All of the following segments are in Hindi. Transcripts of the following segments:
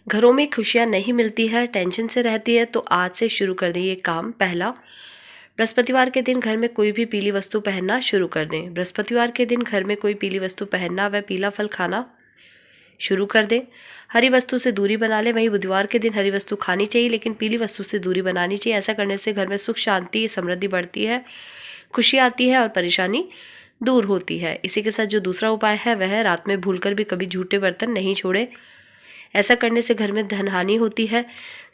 घरों में खुशियां नहीं मिलती है, टेंशन से रहती है, तो आज से शुरू कर दें ये काम। पहला, बृहस्पतिवार के दिन घर में कोई भी पीली वस्तु पहनना शुरू कर दें। बृहस्पतिवार के दिन घर में कोई पीली वस्तु पहनना व पीला फल खाना शुरू कर दें। हरी वस्तु से दूरी बना लें। वहीं बुधवार के दिन हरी वस्तु खानी चाहिए, लेकिन पीली वस्तु से दूरी बनानी चाहिए। ऐसा करने से घर में सुख, शांति, समृद्धि बढ़ती है, खुशी आती है और परेशानी दूर होती है। इसी के साथ जो दूसरा उपाय है वह है रात में भूलकर भी कभी झूठे बर्तन नहीं छोड़े। ऐसा करने से घर में धन हानि होती है।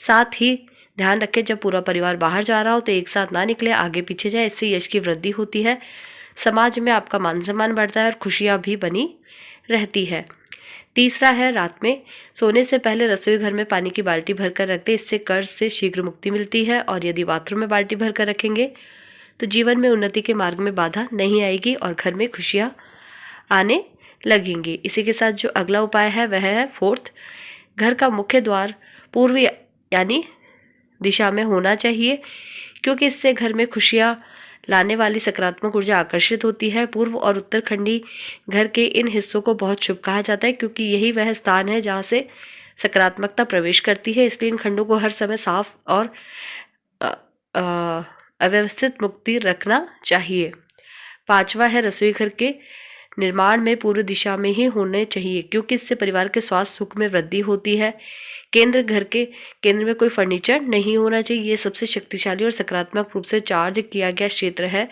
साथ ही ध्यान रखें, जब पूरा परिवार बाहर जा रहा हो तो एक साथ ना निकले, आगे पीछे जाए। इससे यश की वृद्धि होती है, समाज में आपका मान सम्मान बढ़ता है और खुशियां भी बनी रहती है। तीसरा है, रात में सोने से पहले रसोई घर में पानी की बाल्टी भरकर रख दें। इससे कर्ज से शीघ्र मुक्ति मिलती है। और यदि बाथरूम में बाल्टी भरकर रखेंगे तो जीवन में उन्नति के मार्ग में बाधा नहीं आएगी और घर में खुशियां आने लगेंगी। इसी के साथ जो अगला उपाय है वह है फोर्थ, घर का मुख्य द्वार पूर्व यानी दिशा में होना चाहिए, क्योंकि इससे घर में खुशियां लाने वाली सकारात्मक ऊर्जा आकर्षित होती है। पूर्व और उत्तरखंडी घर के इन हिस्सों को बहुत शुभ कहा जाता है, क्योंकि यही वह स्थान है जहां से सकारात्मकता प्रवेश करती है। इसलिए इन खंडों को हर समय साफ और अव्यवस्थित मुक्ति रखना चाहिए। पांचवा है, रसोई घर के निर्माण में पूर्व दिशा में ही होने चाहिए, क्योंकि इससे परिवार के स्वास्थ्य सुख में वृद्धि होती है। घर के केंद्र में कोई फर्नीचर नहीं होना चाहिए। ये सबसे शक्तिशाली और सकारात्मक रूप से चार्ज किया गया क्षेत्र है,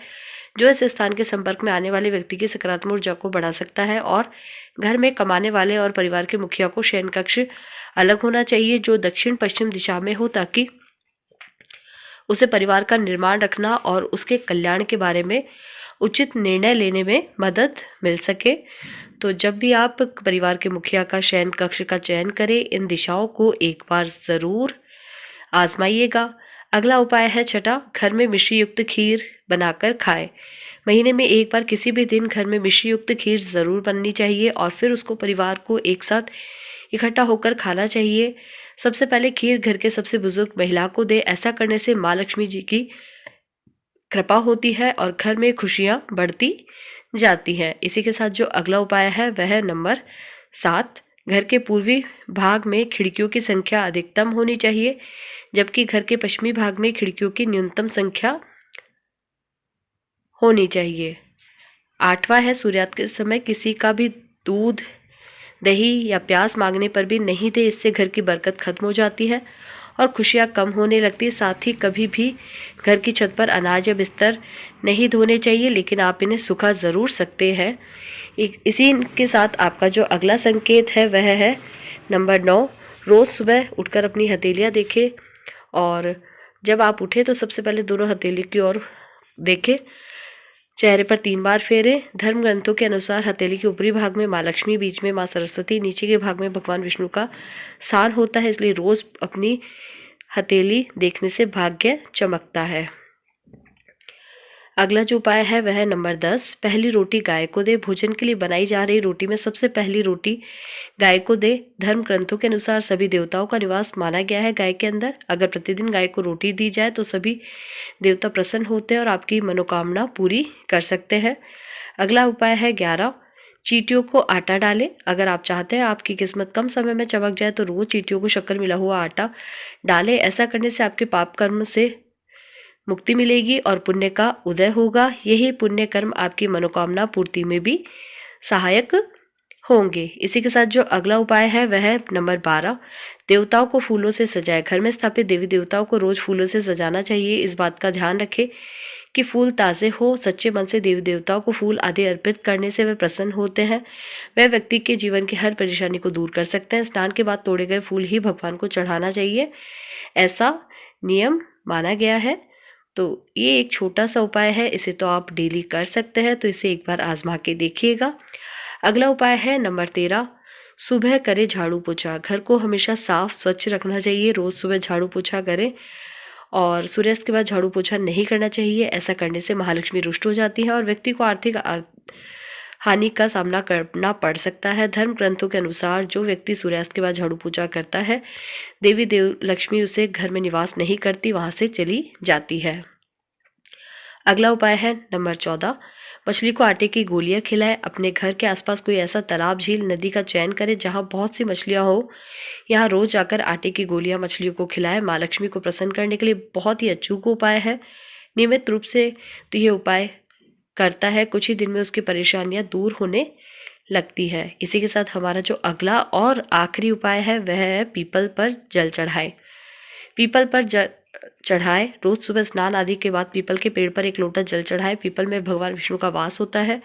जो इस स्थान के संपर्क में आने वाले व्यक्ति की सकारात्मक ऊर्जा को बढ़ा सकता है। और घर में कमाने वाले और परिवार के मुखिया को शयन कक्ष अलग होना चाहिए, जो दक्षिण पश्चिम दिशा में हो, ताकि उसे परिवार का निर्माण रखना और उसके कल्याण के बारे में उचित निर्णय लेने में मदद मिल सके। तो जब भी आप परिवार के मुखिया का शयन कक्ष का चयन करें, इन दिशाओं को एक बार जरूर आजमाइएगा। अगला उपाय है छठा, घर में मिश्री युक्त खीर बनाकर खाएं। महीने में एक बार किसी भी दिन घर में मिश्री युक्त खीर जरूर बननी चाहिए और फिर उसको परिवार को एक साथ इकट्ठा होकर खाना चाहिए। सबसे पहले खीर घर के सबसे बुजुर्ग महिला को दे। ऐसा करने से माँ लक्ष्मी जी की कृपा होती है और घर में खुशियां बढ़ती जाती हैं। इसी के साथ जो अगला उपाय है वह है नंबर 7, घर के पूर्वी भाग में खिड़कियों की संख्या अधिकतम होनी चाहिए, जबकि घर के पश्चिमी भाग में खिड़कियों की न्यूनतम संख्या होनी चाहिए। 8वां है, सूर्यास्त के समय किसी का भी दूध, दही या प्याज मांगने पर भी नहीं दे। इससे घर की बरकत खत्म हो जाती है और खुशियां कम होने लगती है। साथ ही कभी भी घर की छत पर अनाज या बिस्तर नहीं धोने चाहिए, लेकिन आप इन्हें सुखा ज़रूर सकते हैं। इसी के साथ आपका जो अगला संकेत है वह है नंबर 9, रोज़ सुबह उठकर अपनी हथेलियाँ देखें और जब आप उठे तो सबसे पहले दोनों हथेली की ओर देखें, चेहरे पर 3 बार फेरे। धर्म ग्रंथों के अनुसार हथेली के ऊपरी भाग में माँ लक्ष्मी, बीच में माँ सरस्वती, नीचे के भाग में भगवान विष्णु का स्थान होता है। इसलिए रोज अपनी हथेली देखने से भाग्य चमकता है। अगला जो उपाय है वह है नंबर 10, पहली रोटी गाय को दे। भोजन के लिए बनाई जा रही रोटी में सबसे पहली रोटी गाय को दे। धर्म ग्रंथों के अनुसार सभी देवताओं का निवास माना गया है गाय के अंदर। अगर प्रतिदिन गाय को रोटी दी जाए तो सभी देवता प्रसन्न होते हैं और आपकी मनोकामना पूरी कर सकते हैं। अगला उपाय है 11, चींटियों को आटा डालें। अगर आप चाहते हैं आपकी किस्मत कम समय में चमक जाए तो रोज चींटियों को शक्कर मिला हुआ आटा डालें। ऐसा करने से आपके पाप कर्म से मुक्ति मिलेगी और पुण्य का उदय होगा। यही पुण्य कर्म आपकी मनोकामना पूर्ति में भी सहायक होंगे। इसी के साथ जो अगला उपाय है वह है नंबर 12, देवताओं को फूलों से सजाए। घर में स्थापित देवी देवताओं को रोज फूलों से सजाना चाहिए। इस बात का ध्यान रखें कि फूल ताजे हो। सच्चे मन से देवी देवताओं को फूल आदि अर्पित करने से वे प्रसन्न होते हैं। वह व्यक्ति के जीवन की हर परेशानी को दूर कर सकते हैं। स्नान के बाद तोड़े गए फूल ही भगवान को चढ़ाना चाहिए, ऐसा नियम माना गया है। तो ये एक छोटा सा उपाय है, इसे तो आप डेली कर सकते हैं, तो इसे एक बार आजमा के देखिएगा। अगला उपाय है नंबर 13, सुबह करें झाड़ू पोछा। घर को हमेशा साफ स्वच्छ रखना चाहिए। रोज सुबह झाड़ू पोछा करें और सूर्यास्त के बाद झाड़ू पोछा नहीं करना चाहिए। ऐसा करने से महालक्ष्मी रुष्ट हो जाती है और व्यक्ति को आर्थिक हानि का सामना करना पड़ सकता है। धर्म ग्रंथों के अनुसार जो व्यक्ति सूर्यास्त के बाद झाड़ू पूजा करता है, देवी देव लक्ष्मी उसे घर में निवास नहीं करती, वहां से चली जाती है। अगला उपाय है नंबर 14, मछली को आटे की गोलियां खिलाएं। अपने घर के आसपास कोई ऐसा तालाब, झील, नदी का चयन करें जहां बहुत सी मछलियां हो। यहाँ रोज जाकर आटे की गोलियां मछलियों को खिलाएं। माँ लक्ष्मी को प्रसन्न करने के लिए बहुत ही अचूक उपाय है। नियमित रूप से तो ये उपाय करता है, कुछ ही दिन में उसकी परेशानियां दूर होने लगती है। इसी के साथ हमारा जो अगला और आखिरी उपाय है वह है पीपल पर जल चढ़ाए। पीपल पर जल चढ़ाएं। रोज सुबह स्नान आदि के बाद पीपल के पेड़ पर एक लोटा जल चढ़ाएं। पीपल में भगवान विष्णु का वास होता है।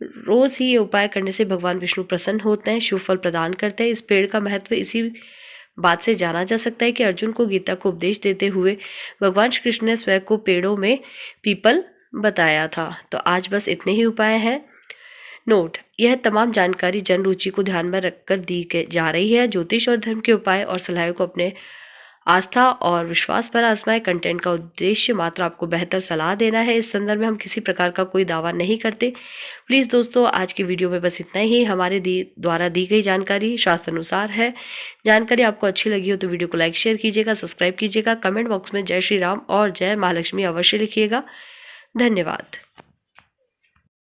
रोज ही ये उपाय करने से भगवान विष्णु प्रसन्न होते हैं, शुभ फल प्रदान करते हैं। इस पेड़ का महत्व इसी बात से जाना जा सकता है कि अर्जुन को गीता को उपदेश देते हुए भगवान श्री कृष्ण ने स्वयं को पेड़ों में पीपल बताया था। तो आज बस इतने ही उपाय हैं। नोट: यह तमाम जानकारी जन रुचि को ध्यान में रखकर दी जा रही है। ज्योतिष और धर्म के उपाय और सलाह को अपने आस्था और विश्वास पर आजमाएं। कंटेंट का उद्देश्य मात्र आपको बेहतर सलाह देना है। इस संदर्भ में हम किसी प्रकार का कोई दावा नहीं करते। प्लीज़ दोस्तों, आज की वीडियो में बस इतना ही। हमारे द्वारा दी गई जानकारी शास्त्र अनुसार है। जानकारी आपको अच्छी लगी हो तो वीडियो को लाइक शेयर कीजिएगा, सब्सक्राइब कीजिएगा। कमेंट बॉक्स में जय श्री राम और जय महालक्ष्मी अवश्य लिखिएगा। धन्यवाद।